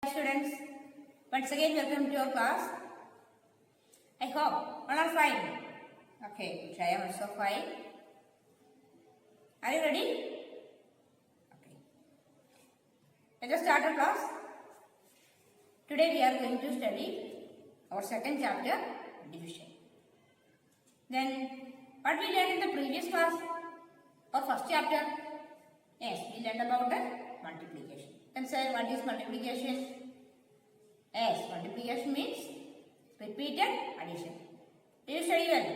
Students, once again welcome to your class. I hope all are fine. Okay, I am also fine. Are you ready? Okay. Let us start our class. Today we are going to study our second chapter, division. Then, what we learned in the previous class, or first chapter? Yes, we learned about the multiplication. Then say, what is multiplication? Yes, multiplication means repeated addition. Do you study well?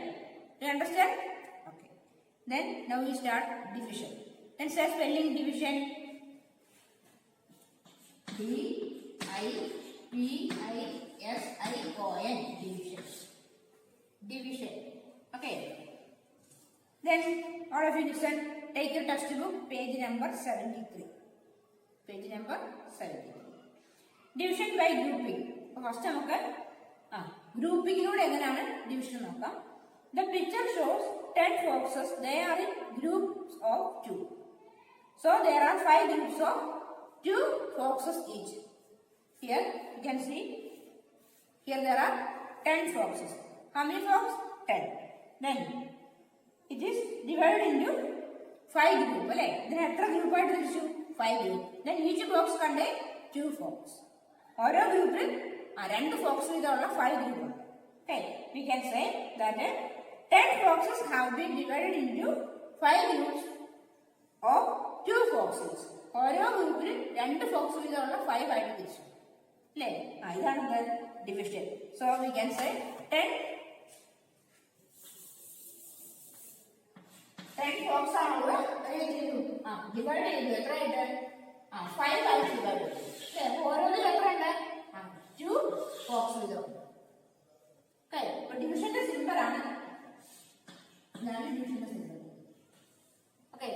Do you understand? Okay. Then now we start division. Then say spelling division. D-I-V-I-S-I-O-N. Division. Division. Okay. Then all of you listen. Take your textbook, page number 73. Page number 73. Division by grouping. First നമുക്ക് ഗ്രൂപ്പിങ്ങിലൂടെ എങ്ങനെയാണ് division നോക്കാം. The picture shows 10 foxes. They are in groups of 2. So there are 5 groups of 2 foxes each. Here you can see. Here there are 10 foxes. How many foxes? 10. Then it is divided into 5 groups. അല്ലേ? ഇതിനെ എത്ര ഗ്രൂപ്പായിട്ട് തിരിച്ചു? 5 groups. Then each box contain 2 foxes. ഓരോ ഗ്രൂപ്പിൽ 2 Fox വീതമുള്ള 5 group ഉണ്ട്. Okay, we can say that 10 foxes have been divided into 5 groups of 2 foxes. ഓരോ ഗ്രൂപ്പിൽ 2 ഫോക്സ് വീതമുള്ള 5 ആയിട്ട് തിരിച്ചു. അല്ലേ? ഇതാണ് division. So we can say 10 fox ആണുള്ള ഡിവൈഡ് ചെയ്തു എത്രയായിട്ട് 5 ആയിട്ട് ഡിവൈഡ് ചെയ്തു. ഓരോന്നിലും എത്ര ഉണ്ട്? 2 ഫോക്സ് വീതം. അപ്പൊ ഡിവിഷന്റെ സിമ്പിൾ ആണ്. ഇതാണ് ഡിവിഷന്റെ simple. Okay,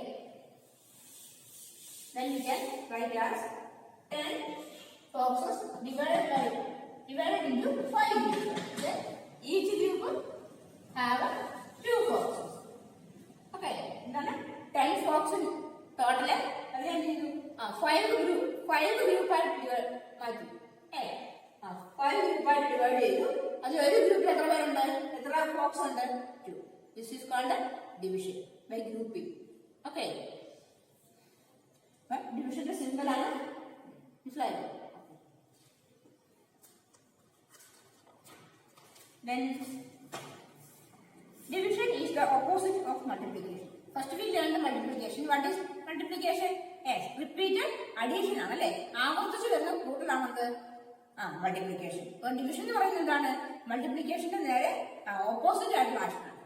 then we can write as 10 foxes divided into 5 groups. Then each group have 2 foxes. Okay, എന്താണ് 10 foxes ടോട്ടൽ അതിനെ എന്ത് ചെയ്തു? 5 ഗ്രൂപ്പായിട്ട് മാറ്റി. 5 ഗ്രൂപ്പായിട്ട് ഡിവൈഡ് ചെയ്തു. അതിൽ ഒരു ഗ്രൂപ്പിൽ എത്ര പേരുണ്ട്? എത്ര ഫോക്സ് ഉണ്ട്? 2. This is called division by grouping. Okay, ഡിവിഷന്റെ സിമ്പിൾ ആണ്. മനസ്സിലായോ? Then division is the opposite of multiplication. First we learn the multiplication. What is multiplication? Yes, repeated addition ആണല്ലേ? ആവർത്തിച്ച് വരുന്ന കൂട്ടലാണത് മൾട്ടിപ്ലിക്കേഷൻ. അപ്പോൾ ഡിവിഷൻ എന്ന് പറയുന്നത് എന്താണ്? മൾട്ടിപ്ലിക്കേഷന്റെ നേരെ ഓപ്പോസിറ്റ് ആയിട്ടുള്ള ആക്ഷനാണ്.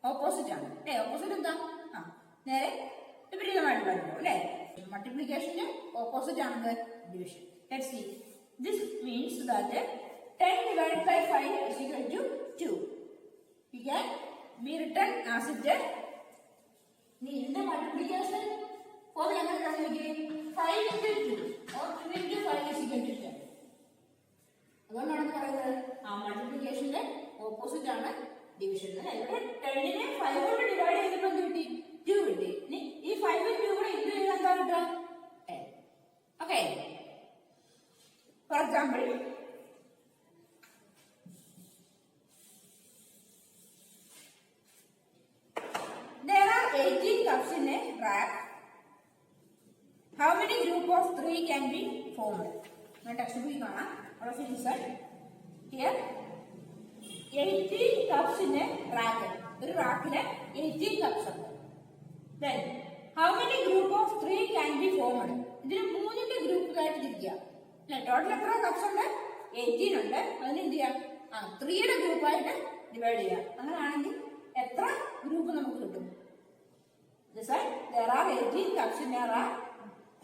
ഓപ്പോസിറ്റ് ആണ് അല്ലേ? ഓപ്പോസിറ്റ് എന്താ? നേരെ വിപരീതമായിട്ട് വരുന്നു അല്ലേ? മൾട്ടിപ്ലിക്കേഷന്റെ ഓപ്പോസിറ്റ് ആണത് division. Let's see. This means that 10 divided by 5 is equal to 2. It can be written as it in the multiplication formula എങ്ങനെയാണ് നോക്കിയേ? 5 into 2 or 2 into 5 is equal to 10. അതുകൊണ്ടാണ് പറയുന്നത് മൾട്ടിപ്ലിക്കേഷന്റെ ഓപ്പോസിറ്റ് ആണ് ഡിവിഷൻ. ഇവിടെ 10നെ 5 കൊണ്ട് ഡിവൈഡ് ചെയ്തപ്പോൾ എന്ത് കിട്ടി? 2 കിട്ടി. ഇനി ഈ 5 2 കൂടെ ഇൻടു ചെയ്താൽ എന്താ കിട്ടുക? 10. Okay, for example there are 18 cups in a rack. How many group of 3 can be formed? My textbook കാണാം. All of you listen. Here 18 cups in a rack. ഒരു റാക്കില് 18 cups ഉണ്ട്. Then how many group of 3 can be formed? ഇതിന് 3ന്റെ ഗ്രൂപ്പുകളായിട്ട് തിരിക്കുക. Total എത്ര cups ഉണ്ട്? 18 ഉണ്ട്. അതിന് എന്ത് ചെയ്യാം? 3യുടെ ഗ്രൂപ്പായിട്ട് ഡിവൈഡ് ചെയ്യാം. അങ്ങനെയാണെങ്കിൽ എത്ര ഗ്രൂപ്പ് നമുക്ക് കിട്ടും? There are 18 cups in a rack.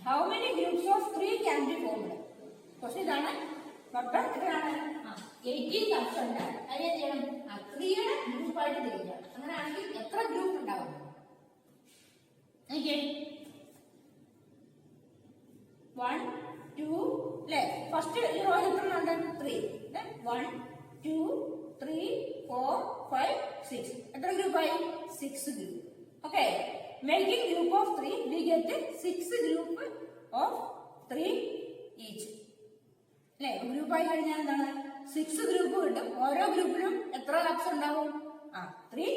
How many groups of 3 can be formed? Question ഇതാണ്. മൊത്തം എത്രയാണ്? 18 കപ്സ് ഉണ്ട്. അതിന് എന്ത് ചെയ്യണം? 3യുടെ ഗ്രൂപ്പായിട്ട് തിരിക്കുക. അങ്ങനെയാണെങ്കിൽ എത്ര ഗ്രൂപ്പ് ഉണ്ടാവും? 1 2 അല്ലേ? ഫസ്റ്റ് ഈ റോ എത്ര ഉണ്ട്? 3. 1 2 3 4 5 6. എത്ര ഗ്രൂപ്പായി? 6 group. Okay, making group of 3, we get 6 group of 3 each. അല്ലെ? ഗ്രൂപ്പായി കഴിഞ്ഞാൽ എന്താണ്? 6 ഗ്രൂപ്പ് കിട്ടും. ഓരോ ഗ്രൂപ്പിലും എത്ര കപ്സ് ഉണ്ടാവും? 3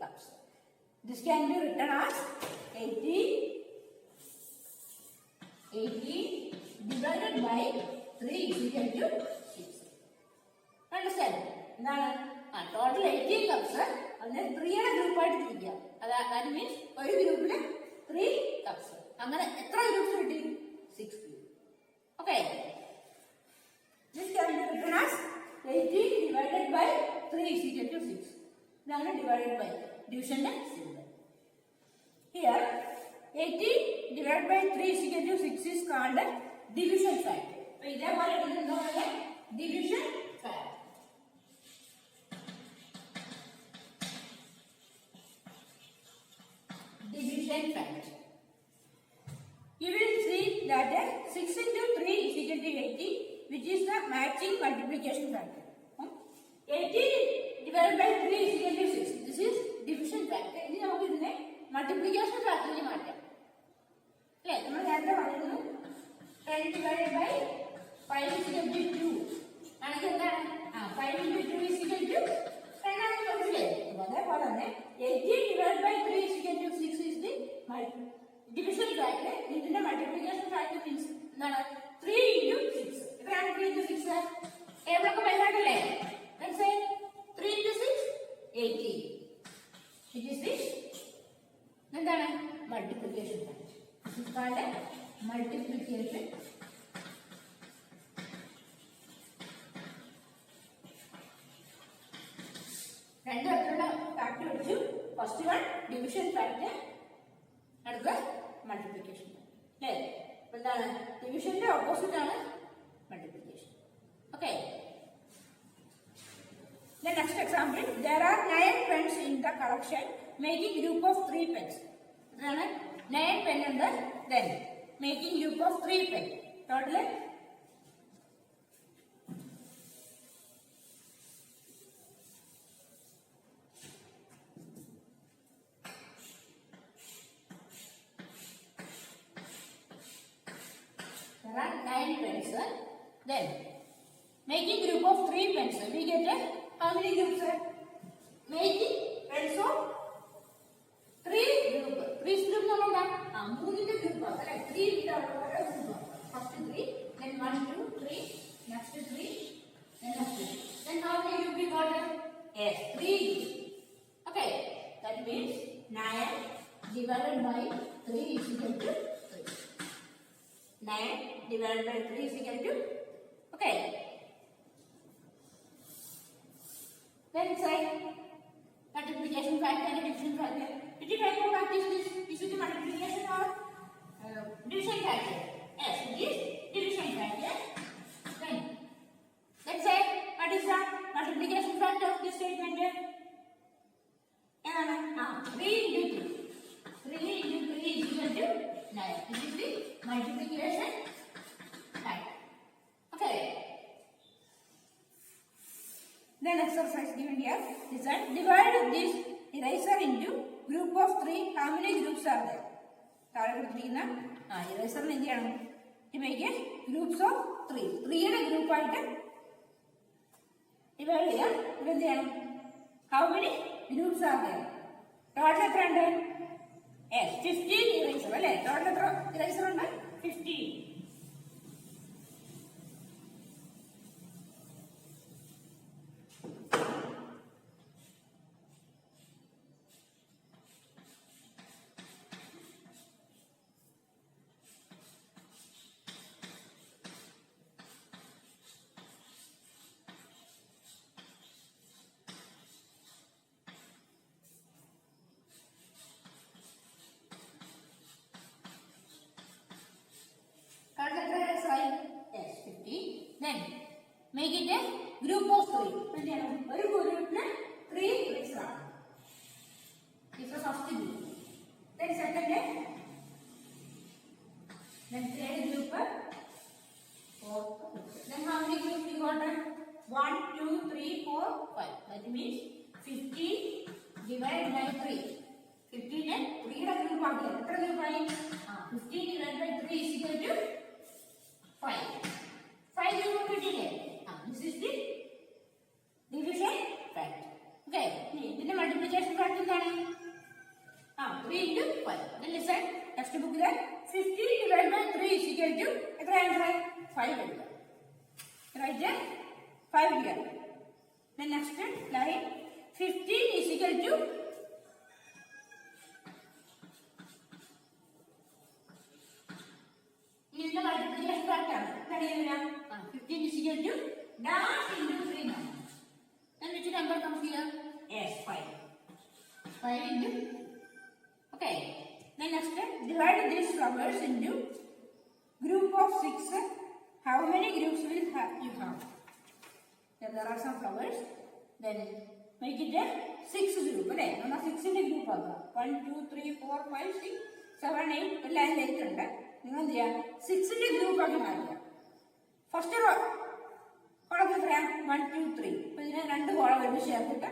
cups. This can be written as 80 divided by 3 is equal to 6. Understand? എന്താണ്? Total 18 cups. അതിനെ 3യുടെ ഗ്രൂപ്പായിട്ട് തിരിക്കുക. ദാറ്റ് മീൻസ് ഒരു ഗ്രൂപ്പില് 3 കപ്സ്. അങ്ങനെ എത്ര ഗ്രൂപ്പ്സ് കിട്ടി? 6 group. Okay. This can be written as 18 divided by 3 is equal to 6. ഇതാണ് divided by division symbol. Here 18 divided by 3 is equal to 6 is called division factor. അപ്പോൾ ഇതേപോലെ എന്താണ്? division factor. Division factor. You will see that 6 into 3 is equal to 80, which is the matching multiplication factor. 80 divided by 3 is equal to 6. This is division factor. ഇനി നമുക്ക് ഇതിനെ multiplication factor ൽ മാറ്റാം. അല്ലേ? നമ്മൾ നേരത്തെ പറയുന്നു 10 divided by 5 is equal to 2. ആണെങ്കിൽ എന്താണ്? 5 into 2 is equal to 10 ആണെന്ന് മനസ്സിലായി. അതേപോലെ തന്നെ 18 divided by 3 is equal to 6 is the division factor. ഇതിന്റെ multiplication factor means എന്താണ്? 3 into 6. എത്രയാണ് 3 into 6? ടേബിളൊക്കെ വലുതായിട്ടല്ലേ? Let's say 3 into 6 18. It is this എന്താണ്? multiplication factor. This is called multiplication. രണ്ട് തരത്തിലുള്ള ഫാക്ടർ പഠിച്ചു. ഫസ്റ്റ് വൺ ഡിവിഷൻ ഫാക്ടർ, അടുത്ത multiplication factor. അല്ലേ? അപ്പൊ എന്താണ്? ഡിവിഷന്റെ ഓപ്പോസിറ്റ് ആണ് multiplication. Okay. The next example, there are 9 pens in the collection making group of 3 pens. എന്താണ്? 9 pen ഉണ്ട്. Then making group of 3 pen. Total there are 9 pens. Then making group of 3 pens. We get how many groups? Making pens of 3 group. 3 group നമ്മൾ എന്താ? 3ന്റെ group അല്ലേ? 3 ഓരോ group. First 3, then 1 2 3, next 3, then next 3. Then how many group we got? Yes, 3 groups. Okay, that means 9 divided by 3 is equal to 3. 9 divided by 3 is equal to, okay. Then say multiplication factor and division factor. Which type of factor is this? Is it multiplication or division factor? Yes, it is division factor. Then let's say what is the multiplication factor of this statement? 3 into 2. 3 into 3 is equal to 9. This is the multiplication factor. Okay. Then exercise given here is that divide this eraser into group of 3. How many groups are there? താഴെ കൊടുത്തിരിക്കുന്ന ഇറേസറിന് എന്ത് ചെയ്യണം? To make a groups of 3. 3യുടെ ഗ്രൂപ്പായിട്ട് divide ചെയ്യാം. ഇവ എന്ത് ചെയ്യണം? How many groups are there? Total എത്ര ഉണ്ട്? Yes, 15 ഇറേസർ അല്ലേ? ടോട്ടൽ എത്ര ഇറേസർ ഉണ്ട്? 15. Then make it a group of 3. ഒരു ഗ്രൂപ്പിന് 3 eraser ആണ്. This is first group. Then second, then third group, fourth. Then how many groups we got? 1 2 3 4 5. That means 15 divided by 3. 15 3യുടെ group ആണ്. എത്ര ഗ്രൂപ്പായി? 15 divided by 3 is equal to 5. 5 group കിട്ടി. 5. Then listen, textbook is 50 divided by 3 is equal to എത്ര answer 5 എടുക്കുക. Right there 5 here. Then next line 15 is equal to ഇതിന്റെ multiplication correct ആണ്. എന്താണ് 15 is equal to dash into 3 now. Then which number comes here? Yes, 5. 5 into. Okay. Then next, divide these flowers into group of 6. How many groups will you have? Then there are some flowers. Then make it a 6 group. Okay. Now 6 in a group. 1, 2, 3, 4, 5, 6, 7, 8. All line ഉണ്ട്. നിങ്ങൾ എന്ത് ചെയ്യുക 6 ന്റെ group ആക്കി മാറ്റുക. First column എത്രയാ 1, 2, 3. അപ്പൊ ഇതിനെ 2 കോളം ഒരുമിച്ച് ചേർത്തിട്ട്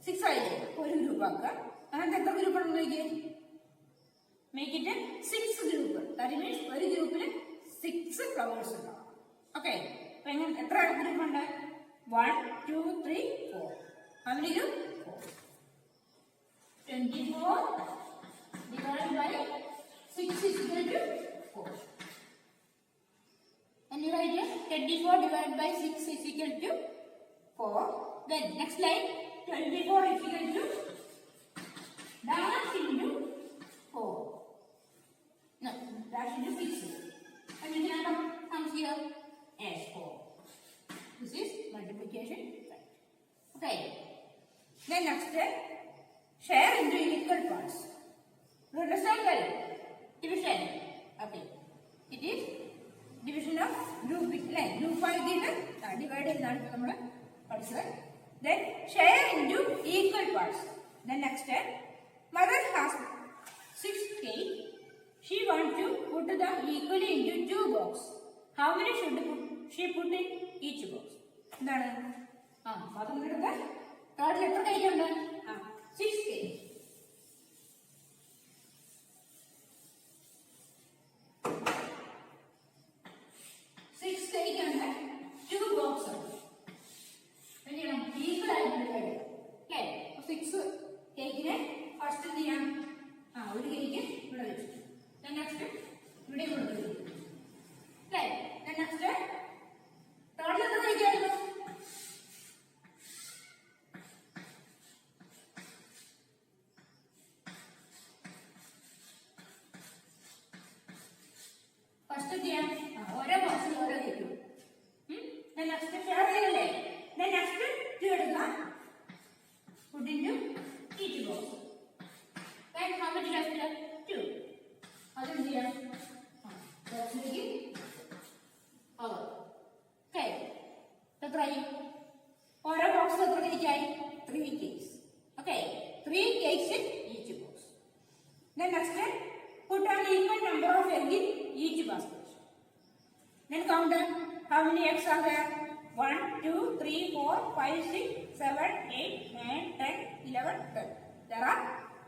6 ആയില്ലേ ഒരു ഗ്രൂപ്പ് ആക്കുക. അങ്ങനത്തെ എത്ര ഗ്രൂപ്പ് ഉണ്ടെന്ന് നോക്കിയേ. Make it 6 group. That means ഒരു ഗ്രൂപ്പിൽ 6 ഫ്ലവേഴ്സ് ഉണ്ടാവും. ഓക്കെ. അപ്പൊ എങ്ങനെ എത്ര ഗ്രൂപ്പ് ഉണ്ട് 1, 2, 3, 4. How many group? 4. 24 divided by 6 is equal to 4. And you write here 24 divided by 6 is equal to 4. Then next line 24 is equal to dash into 4. No, dash into 6. And which number comes here? Yes, 4. This is multiplication. Okay. Then next share into equal parts. You understand well? Division. Okay. It is division of group like group 5 given divided എന്നാണ് നമ്മൾ പഠിച്ചത്. Then share into equal parts. Then next mother has 6 cake. She wants to put them equally into 2 box. How many should she put in each box? എന്താണ് മദറിന്റെ അടുത്ത് കാർഡിൽ എത്ര cake ഉണ്ട് 6 cake. കേക്കിനെ first എന്ത് ചെയ്യാം ഒരു കേക്ക് ഇവിടെ വെച്ചു. നെക്സ്റ്റ് ഇവിടെ കൊടുത്തു. നെക്സ്റ്റ് ടോട്ടൽ എത്ര കേക്കായിരുന്നു ഫസ്റ്റ് എന്ത് ചെയ്യാം ഓരോ ബോക്സിൽ ഓരോ കേക്ക്. നെക്സ്റ്റ് ഷെയർ ചെയ്യല്ലേ. നെക്സ്റ്റ് എടുക്കാം put into each box. Then how much left? 2. Other here. That's making our. Okay. The try. Or a box of 3 cakes. Okay. 3 cakes in each box. Then next put an equal number of eggs in each basket. Then count them. How many eggs are there? 1, 2, 3, 4, 5, 6, 7, 8, 9, 10, 11, 12. There are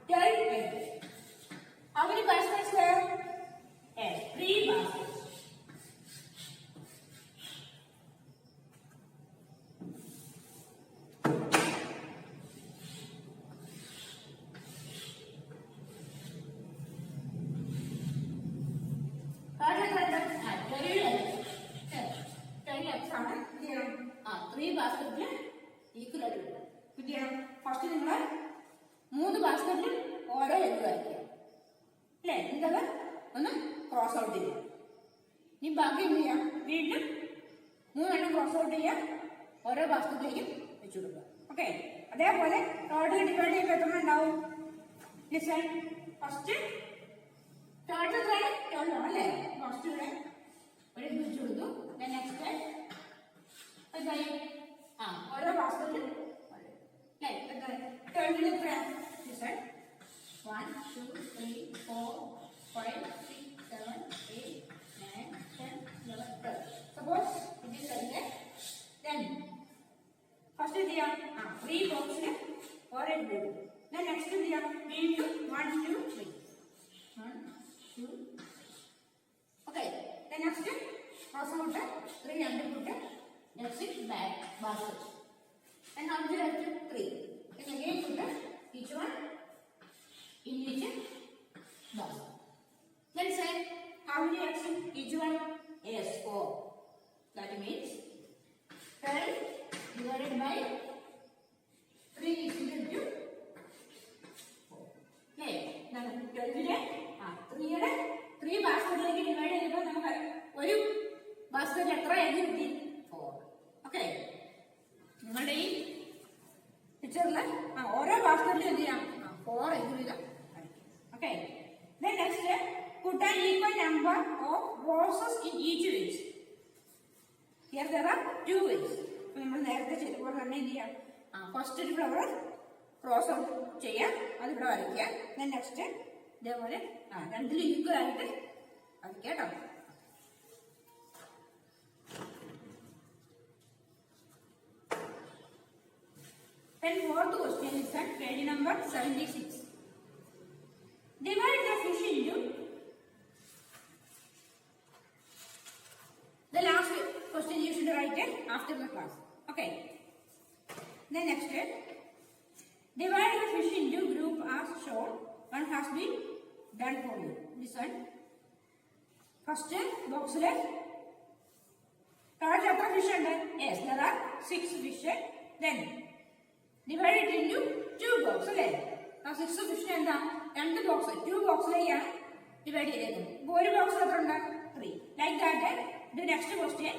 12 eggs. How many baskets there? Yes, 3 baskets. First നിങ്ങൾ 3 ബാസ്കറ്റിൽ ഓരോ egg വയ്ക്കുക അല്ലേ. എന്താണ് ഒന്ന് cross out ചെയ്യുക. ഇനി ബാക്കി എന്ത് ചെയ്യാം വീണ്ടും 3 ക്രോസ് ഔട്ട് ചെയ്യാം ഓരോ ബാസ്കറ്റിലേക്കും വെച്ചു കൊടുക്കുക. ഓക്കെ. അതേപോലെ ടോട്ടൽ ഡിവൈഡ് ചെയ്യുമ്പോൾ എത്ര ഉണ്ടാവും ലിസൺ. ഫസ്റ്റ് ടോട്ടൽ എത്രയാണ് 12 അല്ലേ. ഫസ്റ്റ് ഇവിടെ ഒരു വെച്ചു കൊടുത്തു. നെക്സ്റ്റ് എന്തായി ഓരോ ബാസ്കറ്റിൽ 12 different. Listen. 1, 2, 3, 4, 5, 6, 7, 8, 9, 10, 11, 12. Suppose it is like that. Then first is the 3 box or a blue. Then next is the into 1, 2, 3. 1, 2. Okay. Then next cross out 3 under put next is back basket. And how many left? 3. Then again put each one in each box. ബാസ്കറ്റിൽ എത്ര egg കിട്ടി? 4. Okay, നിങ്ങളുടെ ഈ പിക്ചറിൽ ഓരോ ബാസ്കറ്റിലും എന്ത് ചെയ്യാം? 4 egg വീതം കഴിക്കും. Okay, next put an equal number of roses in each vase. Here there are 2 ways. അപ്പോൾ നമ്മൾ നേരത്തെ ചെയ്തപ്പോൾ തന്നെ എന്ത് ചെയ്യാം? ഫസ്റ്റ് ഒരു ഫ്ലവർ ക്രോസ് ഔട്ട് ചെയ്യാം, അതിവിടെ വരയ്ക്കുക. നെക്സ്റ്റ് ഇതേപോലെ രണ്ടിലും ഈക്വൽ ആയിട്ട് വരയ്ക്കുക കേട്ടോ. Then fourth question is at page number 76. Divide the fish into the last question you should write it after the class. Okay. Then next, divide the fish into group as shown. One has been done for you. Listen. First box le third chapter fish and yes, there are 6 fish. Then divide it into 2 boxes. Now 6 fish and the box 2 boxes divide it. One box 3. Like that. The next question,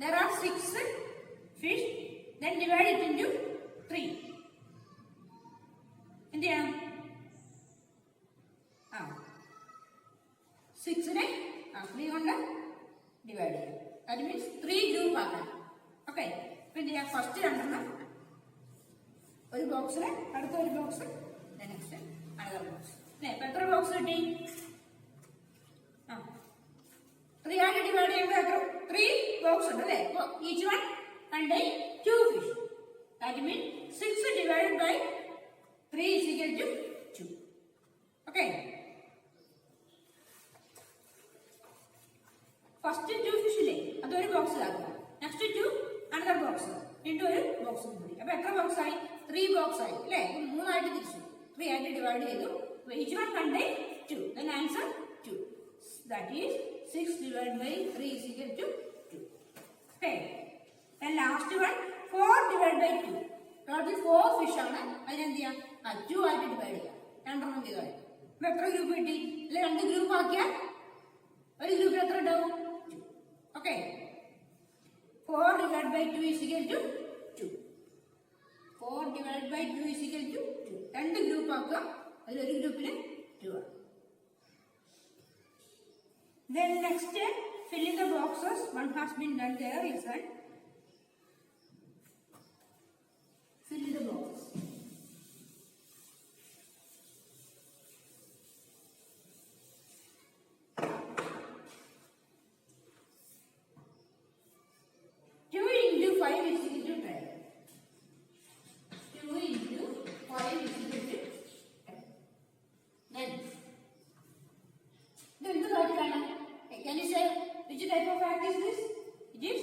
there are 6 fish, then divide it into 3. In the 6 ne 3 കൊണ്ട് divide ചെയ്യും. That means 3 group ആക്കണം. Okay, പിന്നെ first രണ്ടെണ്ണം ഒരു ബോക്സിൽ, അടുത്ത ഒരു box, next another box. ഇപ്പൊ എത്ര ബോക്സ് കിട്ടി? 3 ആയിട്ട് ഡിവൈഡ് ചെയ്യുമ്പോൾ എത്ര? 3 ബോക്സ് ഉണ്ട് അല്ലേ? അപ്പോൾ each one contain 2 fish. That mean 6 divided by 3 is equal to 2. Okay, first 2 fish ഇല്ലേ, അതൊരു ബോക്സിലാക്കുക. നെക്സ്റ്റ് 2 അനദർ ബോക്സ്, വീണ്ടും ഒരു ബോക്സ് കൂടി. അപ്പൊ എത്ര ബോക്സ് ആയി? 3 ബോക്സ് ആയി അല്ലേ? 3 ആയിട്ട് തിരിച്ചു, 3 ആയിട്ട് ഡിവൈഡ് ചെയ്തു. Each one contain 2. Then answer 2. That is 6 divided by 3 is equal to 2. Okay. Then last one 4 divided by 2. Total 4 fish ആണ്. അതിനെ എന്ത് ചെയ്യാം? 2 ആയിട്ട് ഡിവൈഡ് ചെയ്യാം. രണ്ടെണ്ണം ചെയ്താൽ അപ്പൊ എത്ര ഗ്രൂപ്പ് കിട്ടി? അല്ലെ 2 ഗ്രൂപ്പ് ആക്കിയാൽ ഒരു ഗ്രൂപ്പിൽ എത്ര ഉണ്ടാവും? 2. Okay, 4 divided by 2 is equal to 2. 4 divided by 2 is equal to 2. 2 group ആക്കുക, അതിൽ ഒരു ഗ്രൂപ്പിൽ 2 ആണ്. Then next, fill in the boxes. One has been done there. Listen. Fill in the boxes. Two into 5 is equal to 10. 2 into 5 is equal to 10. Then the third one. Can you say which type of fact is this? It is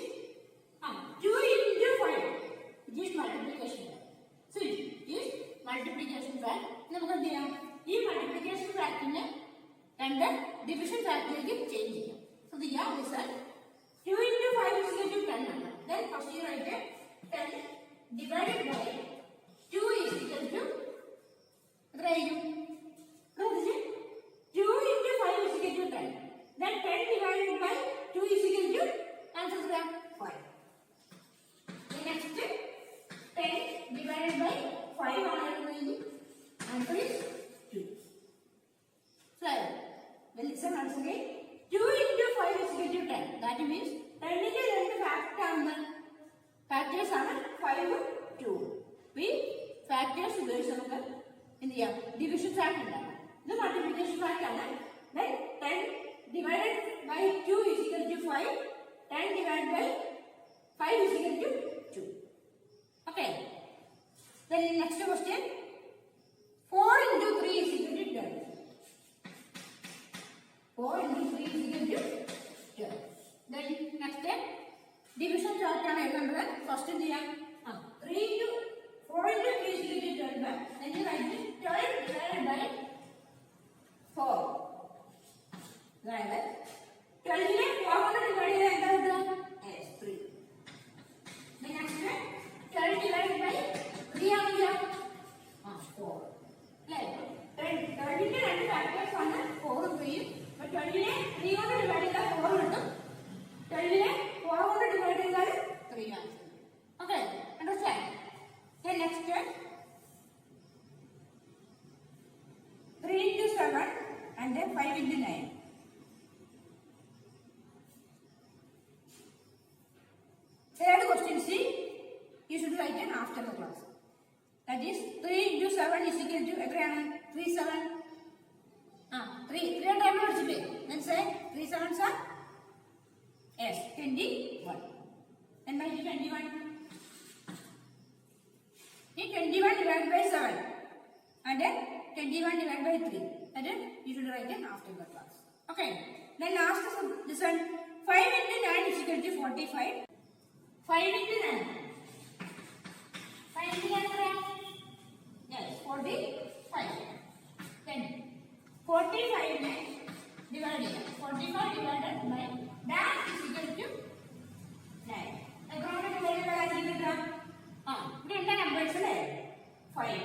2 into 5. It is multiplication fact. So it is multiplication fact. നമുക്ക് എന്ത് ചെയ്യാം? ഈ multiplication factനെ രണ്ട് division factലേക്ക് change ചെയ്യാം. So the answer 2 into 5 is equal to 10 ആണ്. Then first you write 10 divided by 2 is equal to എത്രയായിരിക്കും? 2 into 5 is equal to 10. Then 10 divided by 2 is equal to answer 5. The next 10 divided by 5 answer is 2. So, well listen once again. 2 into 5 is equal to 10. That means 10 ന്റെ രണ്ട് factors ആണ് 5 2. ഈ factors ഉപയോഗിച്ച് നമുക്ക് എന്ത് ചെയ്യാം? Division fact ഉണ്ടാക്കാം. ഇത് മൾട്ടിപ്ലിക്കേഷൻ ഫാക്ട് ആണ്. Then 10 divided by 2 is equal to 5. 10 divided by 5 is equal to 2. Okay. Then next question. 4 into 3 is equal to 12. 4 into 3 is equal to 12. Then next division chart ആണ് എഴുതേണ്ടത്. First എന്ത് ചെയ്യാം? 3 into 4 into 3 is equal to 12. Then you write 12 divided by 4. അതായത് 12നെ 4 കൊണ്ട് divide ചെയ്താൽ എന്താ കിട്ടുക? 3. Next 12 divided by 3 ആവില്ല 4 അല്ലേ? 12ന്റെ രണ്ട് ഫാക്ടേഴ്സ് ആണ് 4 ഉം 3 ഉം. അപ്പോൾ 12നെ 3 കൊണ്ട് ഡിവൈഡ് ചെയ്താൽ 4 കിട്ടും. 12 4 കൊണ്ട് ഡിവൈഡ് ചെയ്താൽ 3 answer. Okay, understand? Then next 3 into 7 and then 5 into 9. Third question C, you should write it after the class. That is 3 into 7 is equal to 3 7. 3 time multiply. Then say 3 7s are yes 21. Then by 21. 21 divided by 7 and then 21 divided by 3. And then you should write it after the class. Okay. Then last this one 5 into 9 is equal to 45. 5 into 9. 5 into 9. Yes, 45. Then 45 divided. 45 divided by that is equal to 9. Economic divided by that is equal to ഇവിടെ numbers അല്ലേ 5.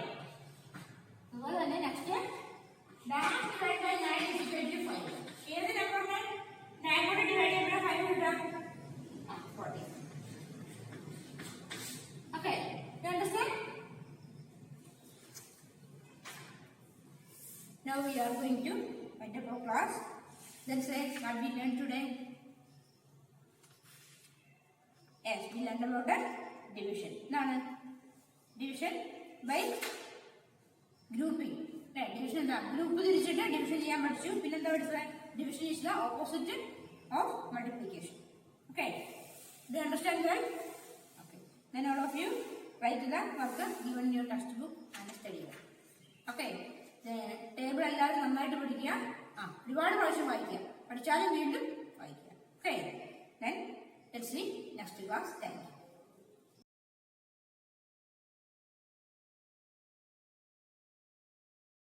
അതുപോലെ തന്നെ next dash divide by 9 is equal to 5. ഏത് നമ്പറിനെ 9 കൊണ്ട് divide ചെയ്യുമ്പോൾ 5 കിട്ടാം 40. Okay, you understand? Now we are going to wind up our class. Then say what we learned today. Yes, we learned about the division. Division by grouping. Division is group division ചെയ്യാൻ പഠിച്ചു. പിന്നെ എന്താ പഠിച്ചത്? Division is the opposite of multiplication. Okay, do you understand that? Okay, then all of you write the work given in your textbook and study it. Okay, table എല്ലാവരും നന്നായിട്ട് പഠിക്കുക. ഒരുപാട് പ്രാവശ്യം വായിക്കുക. പഠിച്ചാലും വീണ്ടും വായിക്കുക. Okay, then let's see next class. Thank you.